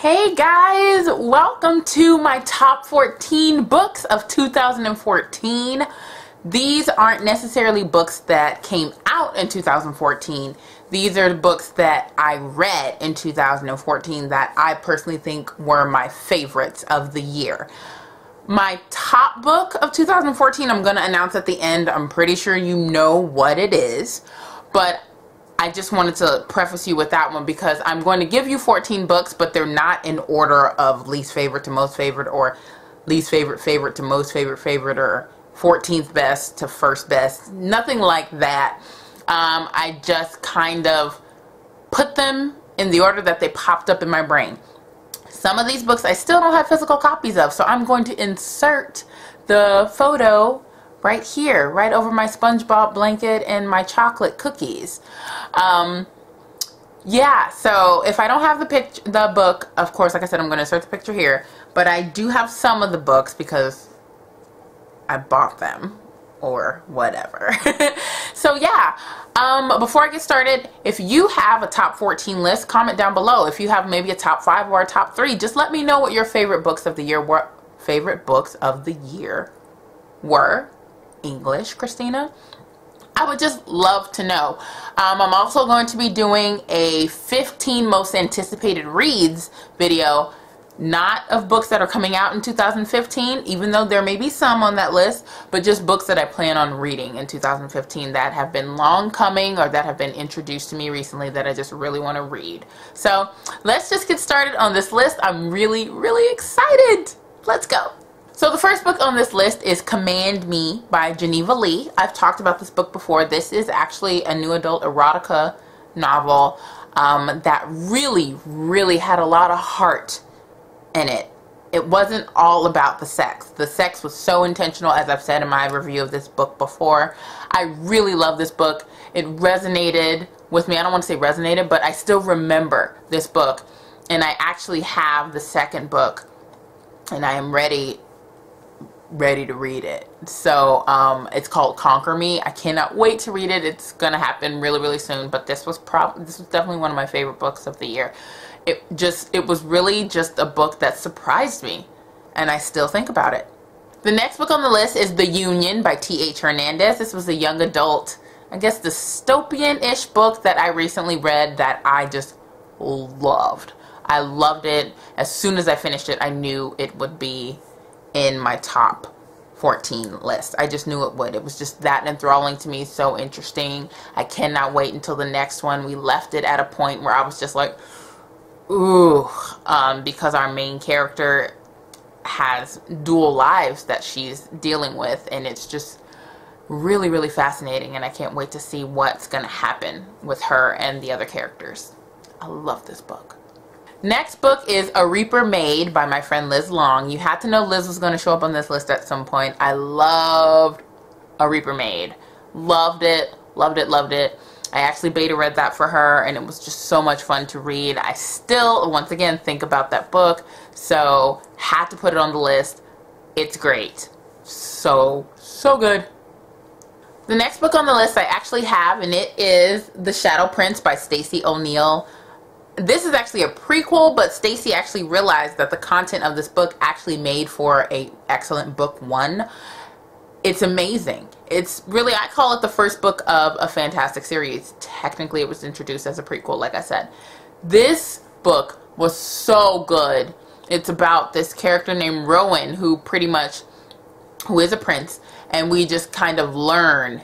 Hey guys, welcome to my top 14 books of 2014. These aren't necessarily books that came out in 2014. These are the books that I read in 2014 that I personally think were my favorites of the year. My top book of 2014 I'm going to announce at the end. I'm pretty sure you know what it is, but I just wanted to preface you with that one because I'm going to give you 14 books, but they're not in order of least favorite to most favorite, or least favorite to most favorite, or 14th best to first best. Nothing like that. I just kind of put them in the order that they popped up in my brain. Some of these books I still don't have physical copies of, so I'm going to insert the photo right here, right over my SpongeBob blanket and my chocolate cookies. Yeah, so if I don't have the book, of course, like I said, I'm going to insert the picture here, but I do have some of the books because I bought them or whatever. So yeah, before I get started, if you have a top 14 list, comment down below. If you have maybe a top 5 or a top 3, just let me know what your favorite books of the year were. English, Christina. I would just love to know. I'm also going to be doing a 15 most anticipated reads video, not of books that are coming out in 2015, even though there may be some on that list, but just books that I plan on reading in 2015 that have been long coming or that have been introduced to me recently that I just really want to read. So let's just get started on this list. I'm really excited. Let's go. So the first book on this list is Command Me by Geneva Lee. I've talked about this book before. This is actually a new adult erotica novel that really had a lot of heart in it. It wasn't all about the sex. The sex was so intentional, as I've said in my review of this book before. I really love this book. It resonated with me. I don't want to say resonated, but I still remember this book. And I actually have the second book, and I am ready to read it. So it's called Conquer Me. I cannot wait to read it. It's gonna happen really soon, but this was definitely one of my favorite books of the year. It was really just a book that surprised me, and I still think about it. The next book on the list is The Union by T.H. Hernandez. This was a young adult, I guess, dystopian-ish book that I recently read that I just loved. I loved it. As soon as I finished it, I knew it would be in my top 14 list. I just knew it would. It was just that enthralling to me, so interesting. I cannot wait until the next one. We left it at a point where I was just like, ooh, because our main character has dual lives that she's dealing with, and it's just really fascinating, and I can't wait to see what's gonna happen with her and the other characters. I love this book. Next book is A Reaper Maid by my friend Liz Long. You had to know Liz was going to show up on this list at some point. I loved A Reaper Maid. Loved it. I actually beta read that for her, and it was just so much fun to read. I still, once again, think about that book, so had to put it on the list. It's great. So good. The next book on the list I actually have, and it is The Shadow Prince by Stacey O'Neal. This is actually a prequel, but Stacey actually realized that the content of this book actually made for an excellent book one. It's amazing. It's really, I call it the first book of a fantastic series. Technically, it was introduced as a prequel, like I said. This book was so good. It's about this character named Rowan who is a prince, and we just kind of learn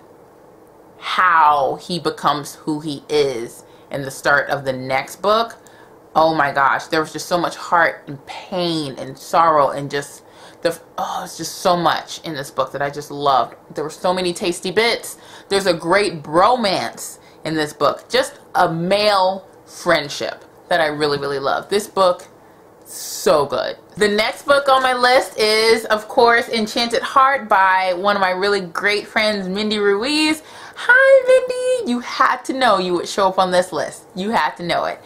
how he becomes who he is in the start of the next book. Oh my gosh, there was just so much heart and pain and sorrow and just it's just so much in this book that I just loved. There were so many tasty bits. There's a great bromance in this book, just a male friendship that I really love. This book, so good. The next book on my list is, of course, Enchanted Heart by one of my really great friends, Mindy Ruiz. Hi, Mindy! You had to know you would show up on this list. You had to know it.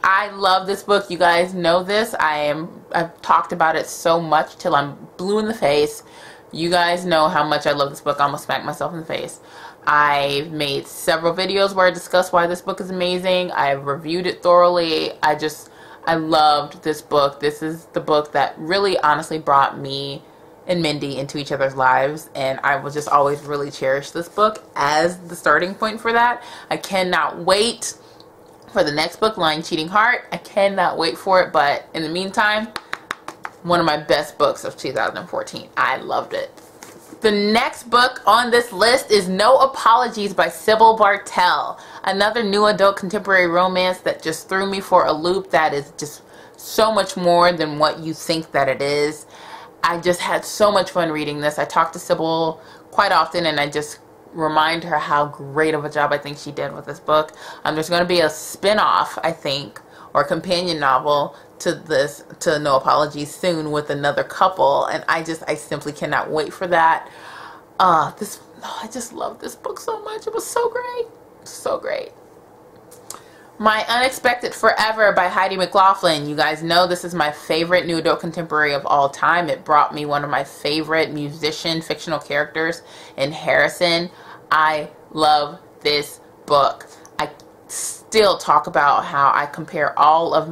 I love this book. You guys know this. I've talked about it so much till I'm blue in the face. You guys know how much I love this book. I almost smacked myself in the face. I've made several videos where I discuss why this book is amazing. I've reviewed it thoroughly. I loved this book. This is the book that really honestly brought me and Mindy into each other's lives, and I will just always really cherish this book as the starting point for that. I cannot wait for the next book, Lying Cheating Heart. I cannot wait for it, but in the meantime, one of my best books of 2014. I loved it. The next book on this list is No Apologies by Sybil Bartell. Another new adult contemporary romance that just threw me for a loop, that is just so much more than what you think that it is. I just had so much fun reading this. I talk to Sybil quite often, and I just remind her how great of a job I think she did with this book. There's going to be a spin-off, I think, or a companion novel to No Apologies soon with another couple, and I simply cannot wait for that. I just love this book so much. It was so great. So great. My Unexpected Forever by Heidi McLaughlin. You guys know this is my favorite new adult contemporary of all time. It brought me one of my favorite musician fictional characters in Harrison. I love this book. I still talk about how I compare all of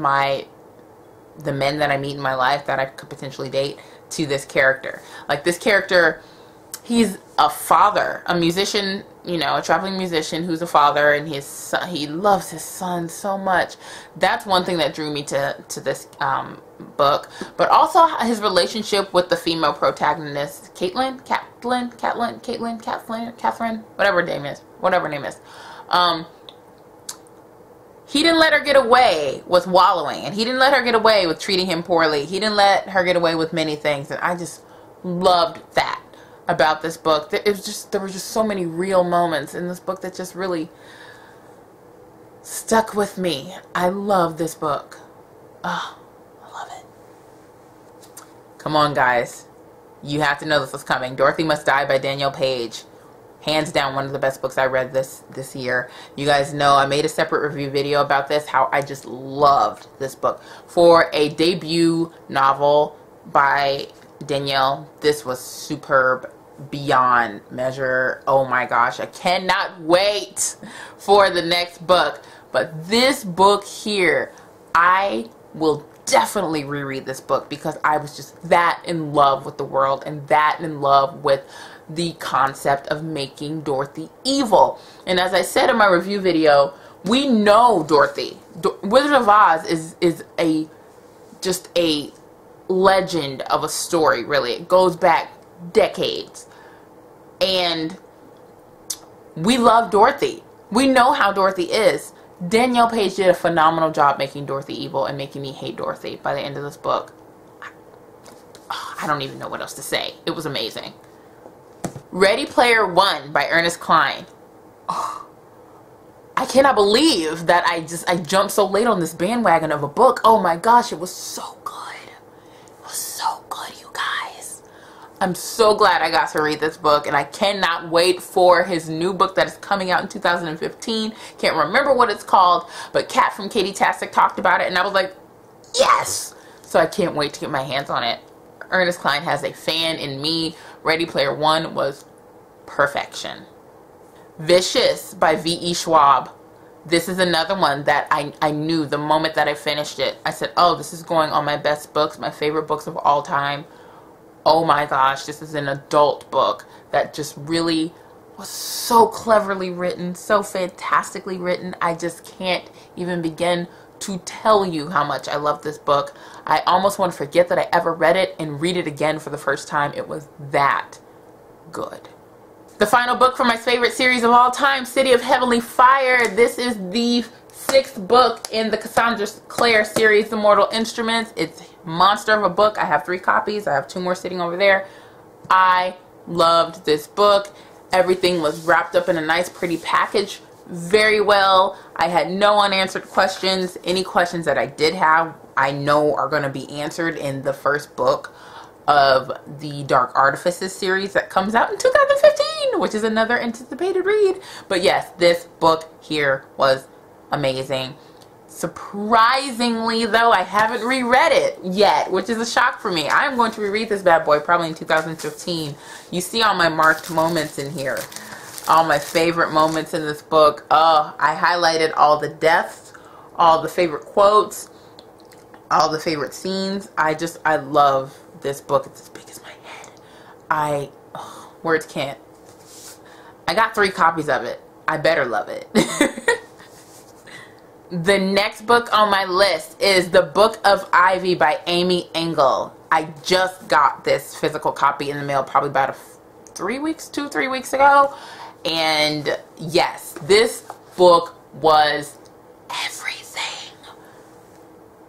the men that I meet in my life that I could potentially date to this character. Like, this character, he's a father, a musician, you know, a traveling musician who's a father, and he loves his son so much. That's one thing that drew me to this book. But also his relationship with the female protagonist, Catherine, whatever her name is. He didn't let her get away with wallowing, and he didn't let her get away with treating him poorly. He didn't let her get away with many things, and I just loved that about this book. There were just so many real moments in this book that just really stuck with me. I love this book. Oh, I love it. Come on, guys. You have to know this was coming. Dorothy Must Die by Danielle Page. Hands down, one of the best books I read this year. You guys know I made a separate review video about this, how I just loved this book. For a debut novel by Danielle, this was superb beyond measure. Oh my gosh, I cannot wait for the next book. But this book here, I will definitely reread this book because I was just that in love with the world and that in love with the concept of making Dorothy evil. And as I said in my review video, we know Dorothy. Wizard of Oz is just a legend of a story, really. It goes back decades. And we love Dorothy. We know how Dorothy is. Danielle Page did a phenomenal job making Dorothy evil and making me hate Dorothy by the end of this book. I don't even know what else to say. It was amazing. Ready Player One by Ernest Cline. Oh, I cannot believe that I jumped so late on this bandwagon of a book. Oh my gosh, it was so good. It was so good, you guys. I'm so glad I got to read this book, and I cannot wait for his new book that is coming out in 2015. Can't remember what it's called, but Kat from Katie Tastic talked about it, and I was like, yes! So I can't wait to get my hands on it. Ernest Cline has a fan in me. Ready Player One was perfection. Vicious by V.E. Schwab. This is another one that I knew the moment that I finished it. I said, oh, this is going on my best books, my favorite books of all time. Oh my gosh, this is an adult book that just really was so cleverly written, so fantastically written. I just can't even begin to tell you how much I love this book. I almost want to forget that I ever read it and read it again for the first time. It was that good. The final book from my favorite series of all time, City of Heavenly Fire. This is the 6th book in the Cassandra Clare series, The Mortal Instruments. It's a monster of a book. I have 3 copies. I have 2 more sitting over there. I loved this book. Everything was wrapped up in a nice, pretty package very well. I had no unanswered questions. Any questions that I did have, I know are going to be answered in the first book of the Dark Artifices series that comes out in 2015, which is another anticipated read. But yes, this book here was amazing. Surprisingly, though, I haven't reread it yet, which is a shock for me. I'm going to reread this bad boy probably in 2015. You see all my marked moments in here. All my favorite moments in this book. I highlighted all the deaths, all the favorite quotes, all the favorite scenes. I love this book. It's as big as my head. Words can't. I got 3 copies of it. I better love it. The next book on my list is The Book of Ivy by Amy Engel. I just got this physical copy in the mail probably about 3 weeks ago. And yes, this book was everything.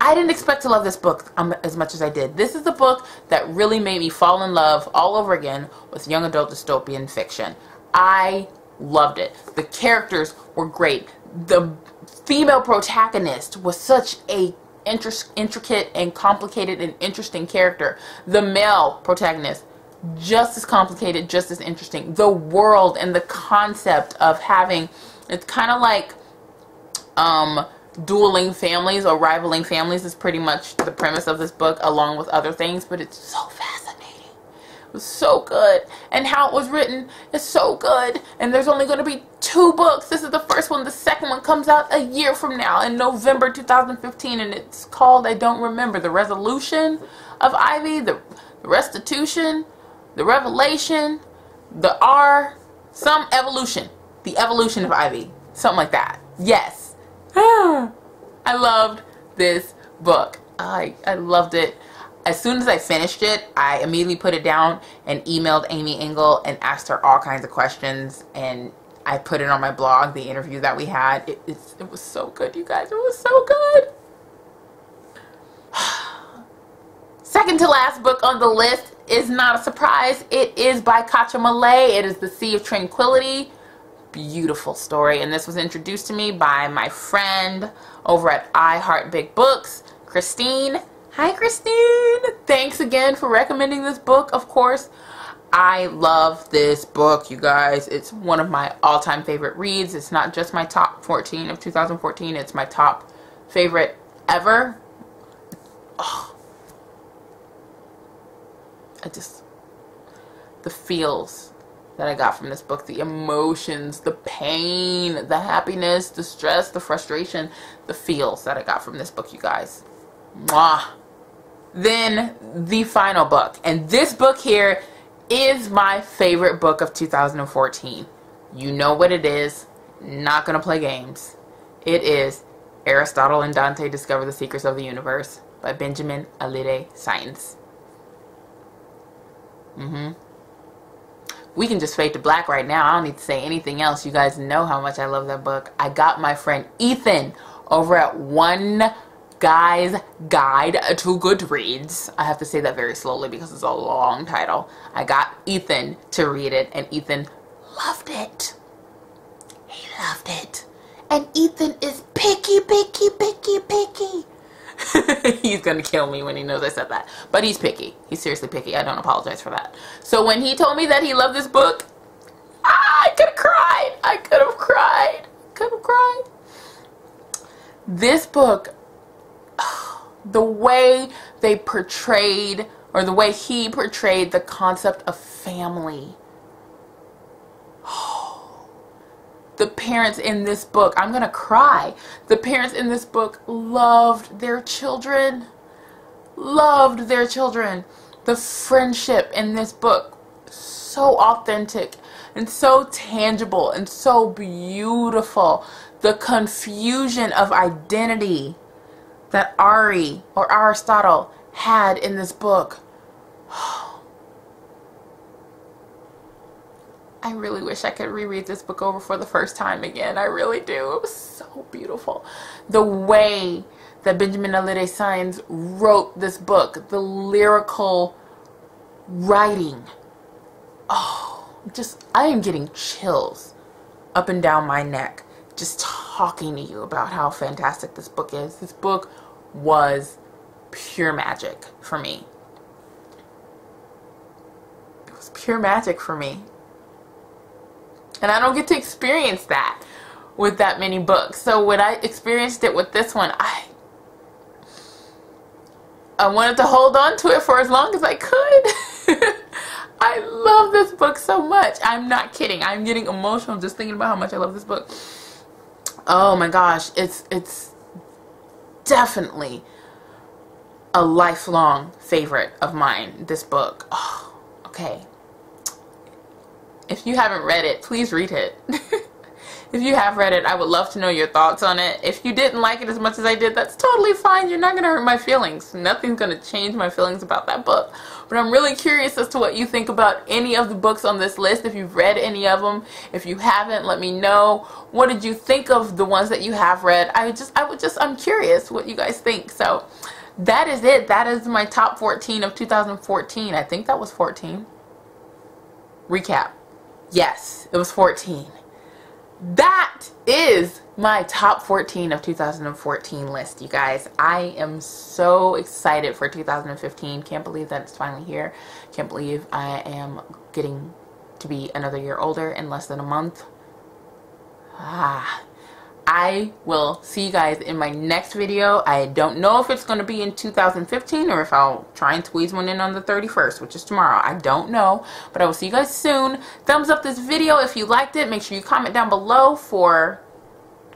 I didn't expect to love this book as much as I did. This is the book that really made me fall in love all over again with young adult dystopian fiction. I loved it. The characters were great. The female protagonist was such a intricate and complicated and interesting character. The male protagonist, just as complicated, just as interesting. The world and the concept of having, it's kind of like dueling families or rivaling families is pretty much the premise of this book, along with other things, but it's so fascinating. It was so good, and how it was written is so good. And there's only going to be 2 books. This is the first one. The second one comes out a year from now in November 2015, and it's called, I don't remember, The Resolution of Ivy, the Restitution, the Revelation, some evolution, the evolution of Ivy, something like that. Yes. I loved this book. I loved it. As soon as I finished it, I immediately put it down and emailed Amy Engel and asked her all kinds of questions, and I put it on my blog, the interview that we had. It was so good, you guys. It was so good. Second to last book on the list is not a surprise. It is by Katja Millay. It is The Sea of Tranquility. Beautiful story. And this was introduced to me by my friend over at I Heart Big Books, Christine. Hi, Christine. Thanks again for recommending this book, of course. I love this book, you guys. It's one of my all-time favorite reads. It's not just my top 14 of 2014. It's my top favorite ever. Oh. The feels that I got from this book, the emotions, the pain, the happiness, the stress, the frustration, the feels that I got from this book, you guys. Mwah. Then the final book, and this book here is my favorite book of 2014. You know what it is. Not gonna play games. It is Aristotle and Dante Discover the Secrets of the Universe by Benjamin Alire Sáenz. We can just fade to black right now. I don't need to say anything else. You guys know how much I love that book. I got my friend Ethan over at One Guy's Guide to Goodreads. I have to say that very slowly because it's a long title. I got Ethan to read it, and Ethan loved it. He loved it. And Ethan is picky. He's gonna kill me when he knows I said that. But he's picky. He's seriously picky. I don't apologize for that. So when he told me that he loved this book, I could have cried. I could have cried. This book, the way they portrayed, or the way he portrayed the concept of family. The parents in this book, I'm gonna cry. The parents in this book loved their children. Loved their children. The friendship in this book, so authentic and so tangible and so beautiful. The confusion of identity that Ari or Aristotle had in this book. I really wish I could reread this book over for the first time again. I really do. It was so beautiful. The way that Benjamin Alire Sáenz wrote this book, the lyrical writing. I am getting chills up and down my neck just talking to you about how fantastic this book is. This book was pure magic for me. It was pure magic for me. And I don't get to experience that with that many books. So when I experienced it with this one, I wanted to hold on to it for as long as I could. I love this book so much. I'm not kidding. I'm getting emotional just thinking about how much I love this book. Oh my gosh. It's definitely a lifelong favorite of mine, this book. Oh, okay. If you haven't read it, please read it. If you have read it, I would love to know your thoughts on it. If you didn't like it as much as I did, that's totally fine. You're not going to hurt my feelings. Nothing's going to change my feelings about that book. But I'm really curious as to what you think about any of the books on this list. If you've read any of them. If you haven't, let me know. What did you think of the ones that you have read? I'm curious what you guys think. So that is it. That is my top 14 of 2014. I think that was 14. Recap. Yes, it was 14. That is my top 14 of 2014 list, you guys. I am so excited for 2015. Can't believe that it's finally here. Can't believe I am getting to be another year older in less than a month. I will see you guys in my next video. I don't know if it's going to be in 2015 or if I'll try and squeeze one in on the 31st, which is tomorrow. I don't know, but I will see you guys soon. Thumbs up this video if you liked it. Make sure you comment down below for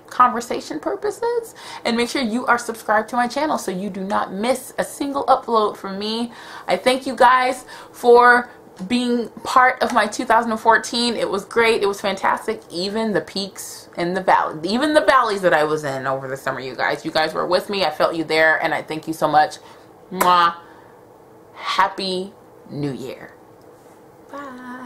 conversation purposes, and make sure you are subscribed to my channel so you do not miss a single upload from me. I thank you guys for being part of my 2014. It was great. It was fantastic. Even the peaks and the valleys, even the valleys that I was in over the summer, you guys were with me. I felt you there, and I thank you so much. Mwah. Happy New Year. Bye.